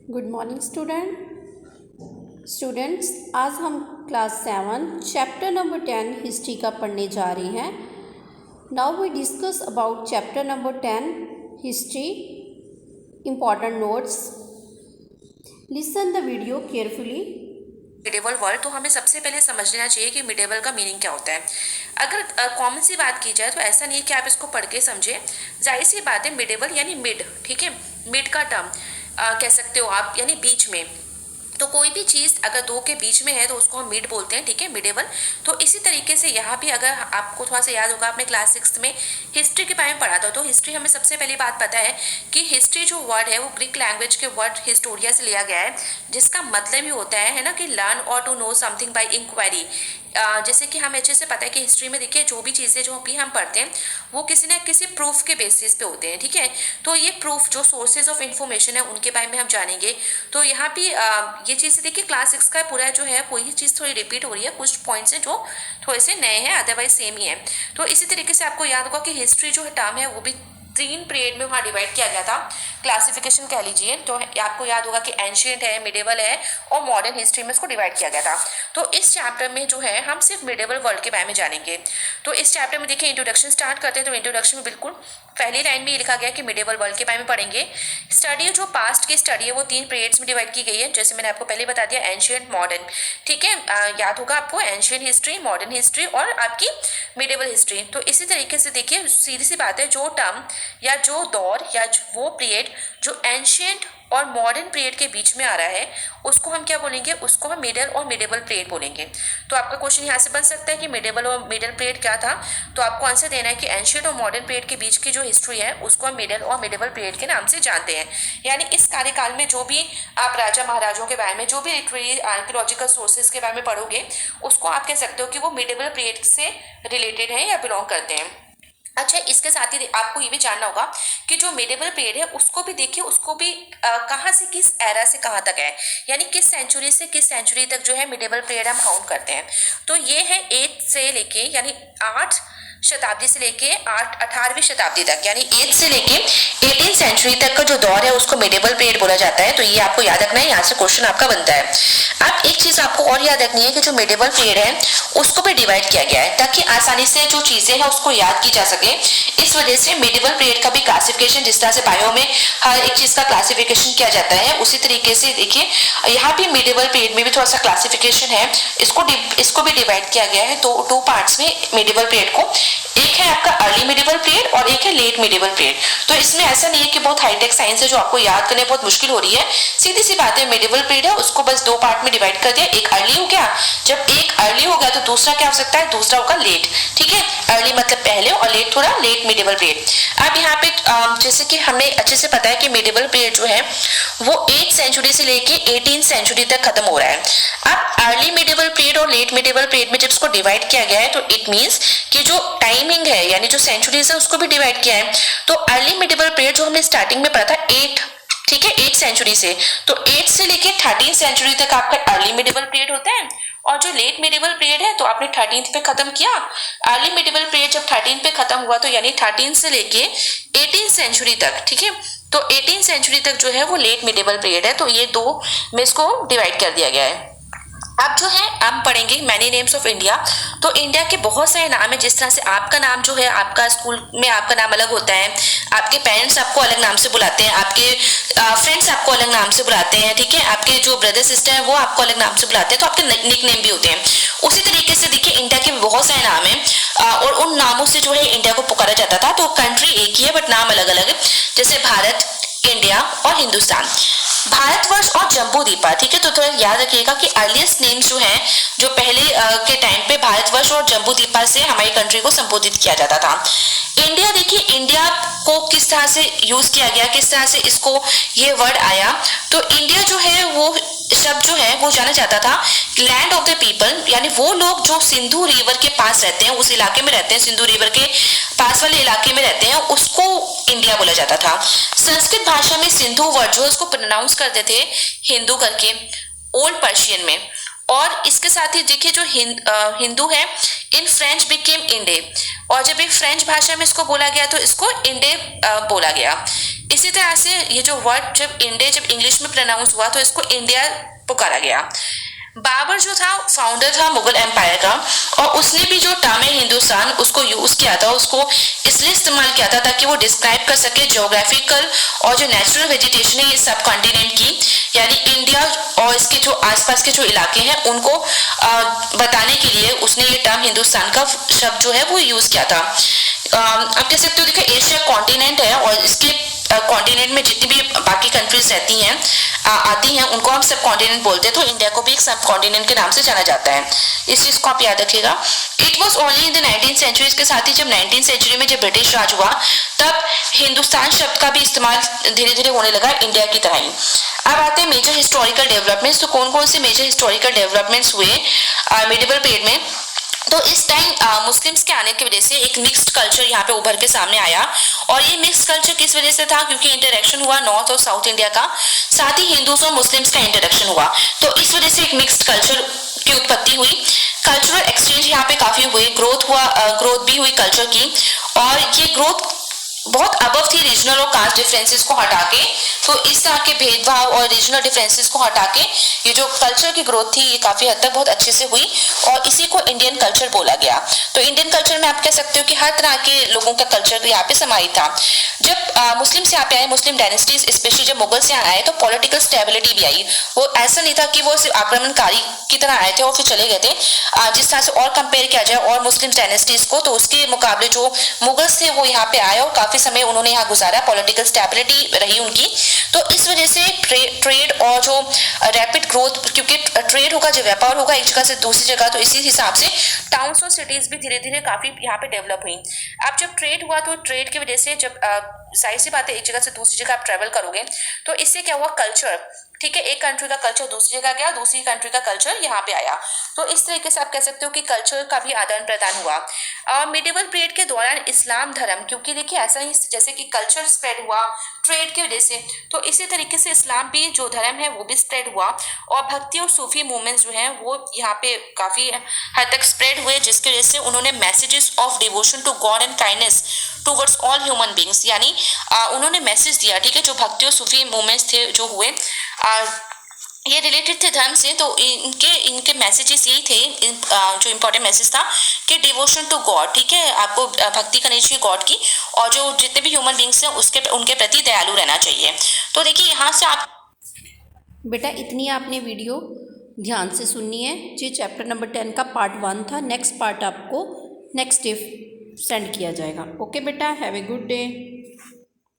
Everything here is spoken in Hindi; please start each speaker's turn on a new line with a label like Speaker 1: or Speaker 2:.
Speaker 1: गुड मॉर्निंग स्टूडेंट्स आज हम क्लास 7 चैप्टर नंबर 10 हिस्ट्री का पढ़ने जा रहे हैं। Now we discuss about chapter number 10 history important notes. Listen the video carefully.
Speaker 2: Medieval world, तो हमें सबसे पहले समझ लेना चाहिए कि मिडेवल का मीनिंग क्या होता है। अगर कॉमन सी बात की जाए तो ऐसा नहीं है कि आप इसको पढ़ के समझे। जाहिर सी बात है, मिडेवल यानी मिड, ठीक है, मिड का टर्म कह सकते हो आप, यानी बीच में। तो कोई भी चीज़ अगर दो के बीच में है तो उसको हम मिड बोलते हैं, ठीक है, मिडेवल। तो इसी तरीके से यहाँ भी अगर आपको थोड़ा सा याद होगा, आपने क्लास 6 में हिस्ट्री के बारे में पढ़ा था, तो हिस्ट्री हमें सबसे पहली बात पता है कि हिस्ट्री जो वर्ड है वो ग्रीक लैंग्वेज के वर्ड हिस्टोरिया से लिया गया है, जिसका मतलब ही होता है ना, कि लर्न और to know something by inquiry. जैसे कि हम अच्छे से पता है कि हिस्ट्री में देखिए जो भी चीज़ें जो भी हम पढ़ते हैं वो किसी न किसी प्रूफ के बेसिस पे होते हैं, ठीक है। तो ये प्रूफ जो सोर्सेज ऑफ इन्फॉर्मेशन है उनके बारे में हम जानेंगे। तो यहाँ भी ये चीज़ें देखिए, क्लास 6 का पूरा जो है वही चीज़ थोड़ी रिपीट हो रही है, कुछ पॉइंट्स हैं जो थोड़े से नए हैं, अदरवाइज सेम ही है। तो इसी तरीके से आपको याद होगा कि हिस्ट्री जो टर्म है वो भी 3 पीरियड में वहाँ डिवाइड किया गया था, क्लासिफिकेशन कह लीजिए। तो आपको याद होगा कि एंशियंट है, मिडेवल है और मॉडर्न हिस्ट्री में इसको डिवाइड किया गया था। तो इस चैप्टर में जो है हम सिर्फ मिडेवल वर्ल्ड के बारे में जानेंगे। तो इस चैप्टर में देखिए इंट्रोडक्शन स्टार्ट करते हैं। तो इंट्रोडक्शन में बिल्कुल पहली लाइन में ये लिखा गया कि मिडेवल वर्ल्ड के बारे में पढ़ेंगे। स्टडी जो पास्ट की स्टडी है वो 3 पीरियड्स में डिवाइड की गई है, जैसे मैंने आपको पहले बता दिया, एंशियंट, मॉडर्न, ठीक है। याद होगा आपको एंशियंट हिस्ट्री, मॉडर्न हिस्ट्री और आपकी मिडेवल हिस्ट्री। तो इसी तरीके से देखिए, सीधी सी बात है, जो टर्म या जो दौर या वो पीरियड जो एंशियंट और मॉडर्न पीरियड के बीच में आ रहा है उसको हम क्या बोलेंगे, उसको हम मिडल और मिडेवल पीरियड बोलेंगे। तो आपका क्वेश्चन यहाँ से बन सकता है कि मिडेवल और मिडल पीरियड क्या था, तो आपको आंसर देना है कि एंशियंट और मॉडर्न पीरियड के बीच की जो हिस्ट्री है उसको हम मिडल और मिडेवल पीरियड के नाम से जानते हैं। यानी इस कार्यकाल में जो भी आप राजा महाराजों के बारे में, जो भी लिटरेरी आर्कियोलॉजिकल सोर्सेज के बारे में पढ़ोगे, उसको आप कह सकते हो कि वो मिडेवल पीरियड से रिलेटेड है या बिलोंग करते हैं। अच्छा, इसके साथ ही आपको ये भी जानना होगा कि जो मिडेवल पीरियड है उसको भी देखिए, उसको भी कहाँ से किस एरा से कहाँ तक है, यानी किस सेंचुरी से किस सेंचुरी तक जो है मिडेवल पीरियड हम काउंट करते हैं। तो ये है 8 से लेके, यानी 8 शताब्दी से लेके 18वीं शताब्दी तक, यानी 8 से लेके 18 सेंचुरी तक का जो दौर है उसको मिडेवल पीरियड बोला जाता है। तो ये आपको याद रखना है, यहाँ से क्वेश्चन आपका बनता है। अब एक चीज आपको और याद रखनी है कि जो मिडेवल पीरियड है उसको भी डिवाइड किया गया है ताकि आसानी से जो चीजें हैं उसको याद की जा सके। इस वजह से मिडेवल पीरियड का भी क्लासिफिकेशन, जिस तरह से बायो में हर एक चीज का क्लासिफिकेशन किया जाता है, उसी तरीके से देखिए यहाँ भी मिडेवल पीरियड में भी थोड़ा सा क्लासिफिकेशन है, इसको भी डिवाइड किया गया है। तो 2 पार्ट्स में मिडेवल पीरियड को, एक है आपका अर्ली मिडेवल पीरियड और एक है लेट मिडेवल पीरियड। तो इसमें ऐसा नहीं है कि बहुत हाईटेक साइंस है जो आपको याद करने बहुत मुश्किल हो रही है। सीधी सी बात है, मिडेवल पीरियड है उसको बस 2 पार्ट में डिवाइड कर दिया। एक अर्ली हो गया, जब एक अर्ली हो गया तो दूसरा क्या हो सकता है, दूसरा होगा लेट, ठीक है। अर्ली मतलब पहले और लेट थोड़ा लेट मिडेवल पीरियड। अब यहाँ पे जैसे कि हमें अच्छे से पता है कि मिडेवल पीरियड जो है वो 8 सेंचुरी से लेके 18 सेंचुरी तक खत्म हो रहा है। अब अर्ली मिडेवल पीरियड और लेट मिडेवल पीरियड में जब इसको डिवाइड किया गया है तो इट मींस कि जो टाइमिंग है, यानी जो सेंचुरीज है उसको भी डिवाइड किया है। तो अर्ली मिडेवल पीरियड जो हमने स्टार्टिंग में पढ़ा था 8, ठीक है, 8 सेंचुरी से, तो 8 से लेके 13 सेंचुरी तक आपका अर्ली मिडेवल पीरियड होता है। और जो लेट मिडेवल पीरियड है तो आपने 13th पे खत्म किया। अर्ली मिडेवल पीरियड जब 13 पे खत्म हुआ तो यानी 13 से लेके 18 सेंचुरी तक, ठीक है। तो 18 सेंचुरी तक जो है वो लेट मिडेवल पीरियड है। तो ये 2 में इसको डिवाइड कर दिया गया है। अब जो है हम पढ़ेंगे मैनी नेम्स ऑफ इंडिया। तो इंडिया के बहुत सारे नाम है, जिस तरह से आपका नाम जो है, आपका स्कूल में आपका नाम अलग होता है, आपके पेरेंट्स आपको अलग नाम से बुलाते हैं, आपके फ्रेंड्स आपको अलग नाम से बुलाते हैं, ठीक है, आपके जो ब्रदर सिस्टर है वो आपको अलग नाम से बुलाते हैं, तो आपके निक नेम भी होते हैं। उसी तरीके से देखिए इंडिया के बहुत सारे नाम है और उन नामों से जो है इंडिया को पुकारा जाता था। तो कंट्री एक ही है बट नाम अलग अलग है, जैसे भारत, इंडिया और हिंदुस्तान, भारतवर्ष और जम्बू द्वीपा, ठीक है। तो थोड़ा याद रखिएगा कि अर्लीस्ट नेम्स जो हैं, जो पहले के टाइम पे भारतवर्ष और जम्बू द्वीपा से हमारी कंट्री को संबोधित किया जाता था। इंडिया, देखिए इंडिया को किस तरह से यूज किया गया, किस तरह से इसको ये वर्ड आया। तो इंडिया जो है वो शब्द जो है वो जाना जाता था लैंड ऑफ द पीपल, यानी वो लोग जो सिंधु रिवर के पास रहते हैं, उस इलाके में रहते हैं, सिंधु रिवर के पास वाले इलाके में रहते हैं, उसको इंडिया बोला जाता था। संस्कृत भाषा में सिंधु वर्ड जो है उसको प्रोनाउंस करते थे हिंदू करके, ओल्ड पर्शियन में। और इसके साथ ही देखिए जो हिंदू है, इन फ्रेंच बिकेम इंडे, और जब एक फ्रेंच भाषा में इसको बोला गया तो इसको इंडे बोला गया। इसी तरह से ये जो वर्ड जब इंग्लिश में प्रोनाउंस हुआ तो इसको इंडिया पुकारा गया। बाबर जो था फाउंडर था मुगल एम्पायर का, और उसने भी जो टर्म है हिंदुस्तान उसको यूज किया था, उसको इसलिए इस्तेमाल किया था ताकि वो डिस्क्राइब कर सके ज्योग्राफिकल और जो नेचुरल वेजिटेशन है ये सब कॉन्टिनेंट की, यानी इंडिया और इसके जो आसपास के जो इलाके हैं उनको बताने के लिए उसने ये टर्म हिंदुस्तान का शब्द जो है वो यूज किया था। आप कह सकते हो देखो एशिया कॉन्टिनेंट है और इसके कॉन्टिनेंट में जितनी भी बाकी कंट्रीज रहती हैं आती हैं उनको हम सब कॉन्टिनेंट बोलते हैं, तो इंडिया को भी एक सब कॉन्टिनेंट के नाम से जाना जाता है। इस चीज को आप याद रखिएगा। It was only in the 19th century, इसके साथ ही जब 19th सेंचुरी में जब ब्रिटिश राज हुआ तब हिंदुस्तान शब्द का भी इस्तेमाल धीरे धीरे होने लगा इंडिया की तरह ही। अब आते हैं मेजर हिस्टोरिकल डेवलपमेंट्स। तो कौन कौन से मेजर हिस्टोरिकल डेवलपमेंट्स हुए मिडिवल पीरियड में? तो इस टाइम मुस्लिम्स के आने की वजह से एक मिक्स्ड कल्चर यहाँ पे उभर के सामने आया, और ये मिक्स्ड कल्चर किस वजह से था? क्योंकि इंटरेक्शन हुआ नॉर्थ और साउथ इंडिया का, साथ ही हिंदूज और मुस्लिम्स का इंटरेक्शन हुआ, तो इस वजह से एक मिक्स्ड कल्चर की उत्पत्ति हुई। कल्चरल एक्सचेंज यहाँ पे काफी हुए, ग्रोथ भी हुई कल्चर की, और ये ग्रोथ बहुत अबव थी रीजनल और कास्ट डिफरेंसेस को हटा के। तो इस तरह के भेदभाव और रीजनल डिफरेंसेस को हटा के ये जो कल्चर की ग्रोथ थी ये काफी हद तक बहुत अच्छे से हुई, और इसी को इंडियन कल्चर बोला गया। तो इंडियन कल्चर में आप कह सकते हो कि हर तरह के लोगों का कल्चर यहाँ पे समाहित था। जब मुस्लिम्स यहाँ पे आए, मुस्लिम डायनेस्टीज स्पेशली जब मुगल्स यहाँ आए तो पॉलिटिकल स्टेबिलिटी भी आई। वो ऐसा नहीं था कि वो सिर्फ आक्रमणकारी की तरह आए थे और फिर चले गए थे। जिस तरह से और कंपेयर किया जाए और मुस्लिम डायनेस्टीज को, तो उसके मुकाबले जो मुगल्स थे वो यहाँ पे आए और काफी समय उन्होंने यहाँ गुजारा, पॉलिटिकल स्टेबिलिटी रही उनकी। तो इस वजह से ट्रेड और जो रैपिड ग्रोथ, क्योंकि ट्रेड होगा जब व्यापार होगा एक जगह से दूसरी जगह, तो इसी हिसाब से टाउन्स और सिटीज भी धीरे धीरे काफी यहाँ पे डेवलप हुई। अब जब ट्रेड हुआ तो ट्रेड की वजह से जब जाहिर सी बात है एक जगह से दूसरी जगह आप ट्रेवल करोगे, तो इससे क्या हुआ कल्चर, ठीक है, एक कंट्री का कल्चर दूसरी जगह गया, दूसरी कंट्री का कल्चर यहाँ पे आया। तो इस तरीके से आप कह सकते हो कि कल्चर का भी आदान प्रदान हुआ। मिडिवल पीरियड के दौरान इस्लाम धर्म, क्योंकि देखिए ऐसा ही जैसे कि कल्चर स्प्रेड हुआ ट्रेड की वजह से, तो इसी तरीके से इस्लाम भी जो धर्म है वो भी स्प्रेड हुआ, और भक्ति और सूफी मूवमेंट्स जो हैं वो यहाँ पे काफी हद तक स्प्रेड हुए, जिसकी वजह से उन्होंने messages of devotion to god and kindness towards all human beings, यानी उन्होंने मैसेज दिया, ठीक है, जो भक्ति और सूफी मूवमेंट्स थे जो हुए ये रिलेटेड थे धर्म से, तो इनके मैसेजेस यही थे, जो इम्पोर्टेंट मैसेज था कि डिवोशन टू गॉड, ठीक है, आपको भक्ति करनी चाहिए गॉड की, और जो जितने भी ह्यूमन बींग्स हैं उनके प्रति दयालु रहना चाहिए। तो देखिए यहाँ से आप
Speaker 1: बेटा इतनी आपने वीडियो ध्यान से सुननी है। जी चैप्टर नंबर 10 का पार्ट 1 था, नेक्स्ट पार्ट आपको नेक्स्ट डे सेंड किया जाएगा। ओके बेटा, हैव ए गुड डे।